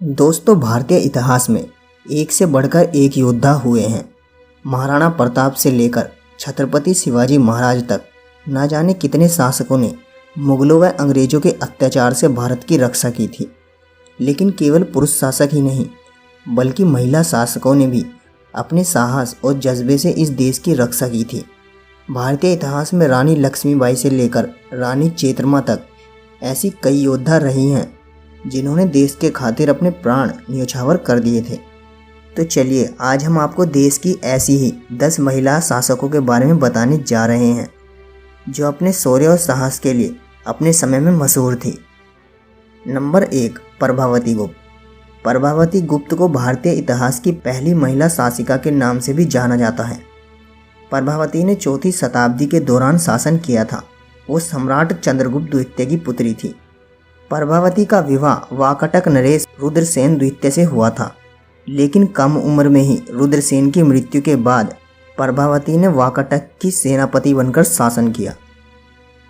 दोस्तों, भारतीय इतिहास में एक से बढ़कर एक योद्धा हुए हैं। महाराणा प्रताप से लेकर छत्रपति शिवाजी महाराज तक न जाने कितने शासकों ने मुगलों व अंग्रेज़ों के अत्याचार से भारत की रक्षा की थी। लेकिन केवल पुरुष शासक ही नहीं, बल्कि महिला शासकों ने भी अपने साहस और जज्बे से इस देश की रक्षा की थी। भारतीय इतिहास में रानी लक्ष्मीबाई से लेकर रानी चेतरमा तक ऐसी कई योद्धा रही हैं जिन्होंने देश के खातिर अपने प्राण न्योछावर कर दिए थे। तो चलिए, आज हम आपको देश की ऐसी ही 10 महिला शासकों के बारे में बताने जा रहे हैं जो अपने शौर्य और साहस के लिए अपने समय में मशहूर थी। नंबर 1, प्रभावती गुप्त। प्रभावती गुप्त को भारतीय इतिहास की पहली महिला शासिका के नाम से भी जाना जाता है। प्रभावती ने 4वीं शताब्दी के दौरान शासन किया था। वो सम्राट चंद्रगुप्त द्वितीय की पुत्री थी। प्रभावती का विवाह वाकाटक नरेश रुद्रसेन द्वितीय से हुआ था, लेकिन कम उम्र में ही रुद्रसेन की मृत्यु के बाद प्रभावती ने वाकाटक की सेनापति बनकर शासन किया।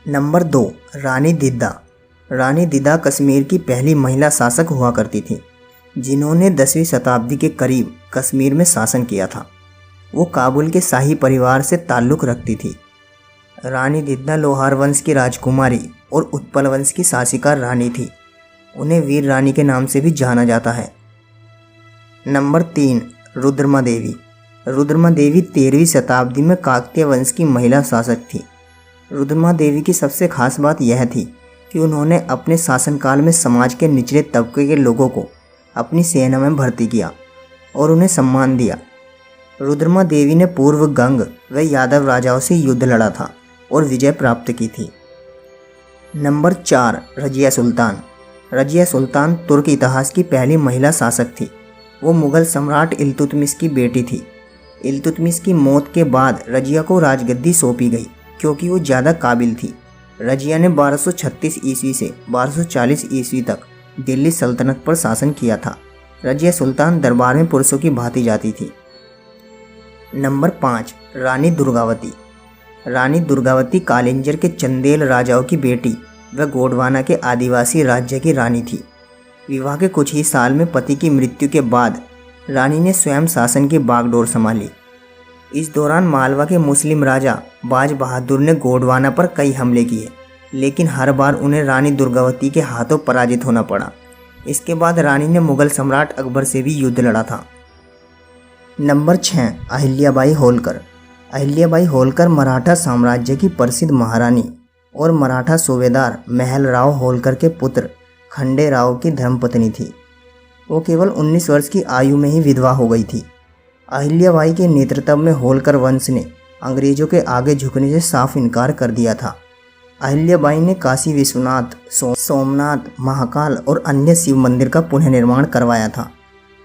नंबर 2, रानी दिद्दा। रानी दिद्दा कश्मीर की पहली महिला शासक हुआ करती थी, जिन्होंने 10वीं शताब्दी के करीब कश्मीर में शासन किया था। वो काबुल के शाही परिवार से ताल्लुक़ रखती थी। रानी दिद्दा लोहार वंश की राजकुमारी और उत्पल वंश की शासिका रानी थी। उन्हें वीर रानी के नाम से भी जाना जाता है। नंबर 3, रुद्रमा देवी। रुद्रमा देवी 13वीं शताब्दी में काकतीय वंश की महिला शासक थी। रुद्रमा देवी की सबसे खास बात यह थी कि उन्होंने अपने शासनकाल में समाज के निचले तबके के लोगों को अपनी सेना में भर्ती किया और उन्हें सम्मान दिया। रुद्रमा देवी ने पूर्व गंग व यादव राजाओं से युद्ध लड़ा था और विजय प्राप्त की थी। नंबर 4, रजिया सुल्तान। रजिया सुल्तान तुर्क इतिहास की पहली महिला शासक थी। वो मुग़ल सम्राट इल्तुतमिश की बेटी थी। इल्तुतमिश की मौत के बाद रजिया को राजगद्दी सौंपी गई क्योंकि वो ज़्यादा काबिल थी। रजिया ने 1236 ईस्वी से 1240 ईस्वी तक दिल्ली सल्तनत पर शासन किया था। रजिया सुल्तान दरबार में पुरुषों की भांति जाती थी। नंबर 5, रानी दुर्गावती। रानी दुर्गावती कालिंजर के चंदेल राजाओं की बेटी व गोंडवाना के आदिवासी राज्य की रानी थी। विवाह के कुछ ही साल में पति की मृत्यु के बाद रानी ने स्वयं शासन की बागडोर संभाली। इस दौरान मालवा के मुस्लिम राजा बाज बहादुर ने गोंडवाना पर कई हमले किए, लेकिन हर बार उन्हें रानी दुर्गावती के हाथों पराजित होना पड़ा। इसके बाद रानी ने मुग़ल सम्राट अकबर से भी युद्ध लड़ा था। नंबर 6, अहिल्याबाई होलकर। अहिल्याबाई होलकर मराठा साम्राज्य की प्रसिद्ध महारानी और मराठा सूबेदार महलराव होलकर के पुत्र खंडेराव की धर्मपत्नी थी। वो केवल 19 वर्ष की आयु में ही विधवा हो गई थी। अहिल्याबाई के नेतृत्व में होलकर वंश ने अंग्रेज़ों के आगे झुकने से साफ इनकार कर दिया था। अहिल्याबाई ने काशी विश्वनाथ, सोमनाथ, महाकाल और अन्य शिव मंदिर का पुनर्निर्माण करवाया था।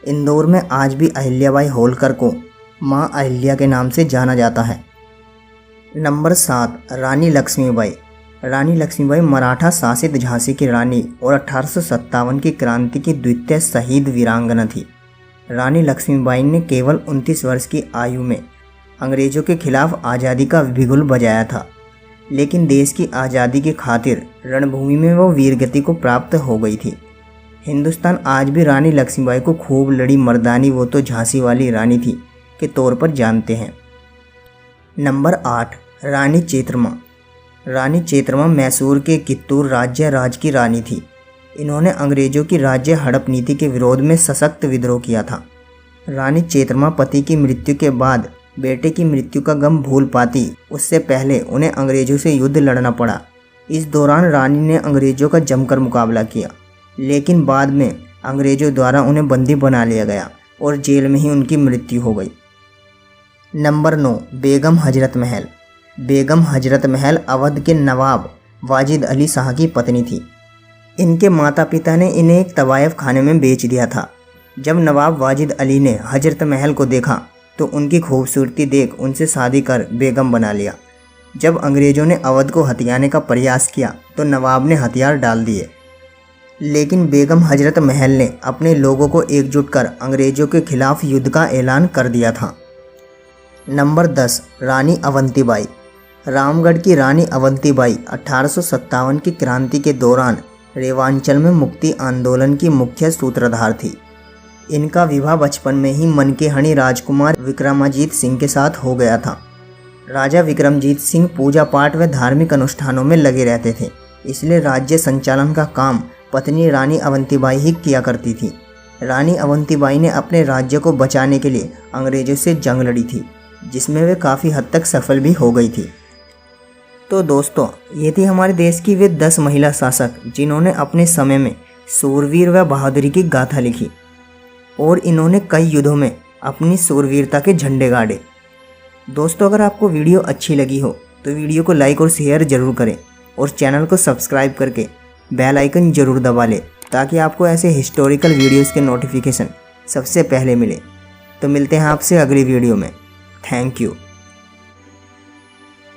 इंदौर में आज भी अहिल्याबाई होलकर को माँ अहिल्या के नाम से जाना जाता है। नंबर 7, रानी लक्ष्मीबाई। रानी लक्ष्मीबाई मराठा शासित झांसी की रानी और 1857 की क्रांति की द्वितीय शहीद वीरांगना थी। रानी लक्ष्मीबाई ने केवल 29 वर्ष की आयु में अंग्रेज़ों के खिलाफ आज़ादी का बिगुल बजाया था, लेकिन देश की आज़ादी की खातिर रणभूमि में वो वीरगति को प्राप्त हो गई थी। हिंदुस्तान आज भी रानी लक्ष्मीबाई को खूब लड़ी मर्दानी वो तो झांसी वाली रानी थी के तौर पर जानते हैं। नंबर 8, रानी चेतरमा। रानी चेतरमा मैसूर के कित्तूर राज्य राज की रानी थी। इन्होंने अंग्रेज़ों की राज्य हड़प नीति के विरोध में सशक्त विद्रोह किया था। रानी चेतरमा पति की मृत्यु के बाद बेटे की मृत्यु का गम भूल पाती उससे पहले उन्हें अंग्रेज़ों से युद्ध लड़ना पड़ा। इस दौरान रानी ने अंग्रेज़ों का जमकर मुकाबला किया, लेकिन बाद में अंग्रेज़ों द्वारा उन्हें बंदी बना लिया गया और जेल में ही उनकी मृत्यु हो गई। नंबर 9, बेगम हजरत महल। बेगम हजरत महल अवध के नवाब वाजिद अली शाह की पत्नी थी। इनके माता पिता ने इन्हें एक तवायफ खाने में बेच दिया था। जब नवाब वाजिद अली ने हजरत महल को देखा तो उनकी खूबसूरती देख उनसे शादी कर बेगम बना लिया। जब अंग्रेज़ों ने अवध को हथियाने का प्रयास किया तो नवाब ने हथियार डाल दिए, लेकिन बेगम हजरत महल ने अपने लोगों को एकजुट कर अंग्रेज़ों के खिलाफ युद्ध का ऐलान कर दिया था। नंबर 10, रानी अवंतीबाई। रामगढ़ की रानी अवंतीबाई 1857 की क्रांति के दौरान रेवांचल में मुक्ति आंदोलन की मुख्य सूत्रधार थी। इनका विवाह बचपन में ही मनकेहणी राजकुमार विक्रमाजीत सिंह के साथ हो गया था। राजा विक्रमजीत सिंह पूजा पाठ व धार्मिक अनुष्ठानों में लगे रहते थे, इसलिए राज्य संचालन का काम पत्नी रानी अवंतीबाई ही किया करती थी। रानी अवंतीबाई ने अपने राज्य को बचाने के लिए अंग्रेजों से जंग लड़ी थी, जिसमें वे काफ़ी हद तक सफल भी हो गई थी। तो दोस्तों, ये थी हमारे देश की वे 10 महिला शासक जिन्होंने अपने समय में शूरवीर व बहादुरी की गाथा लिखी और इन्होंने कई युद्धों में अपनी शूरवीरता के झंडे गाड़े। दोस्तों, अगर आपको वीडियो अच्छी लगी हो तो वीडियो को लाइक और शेयर ज़रूर करें और चैनल को सब्सक्राइब करके बेल आइकन ज़रूर दबा लें ताकि आपको ऐसे हिस्टोरिकल वीडियोस के नोटिफिकेशन सबसे पहले मिले। तो मिलते हैं आपसे अगली वीडियो में। Thank you.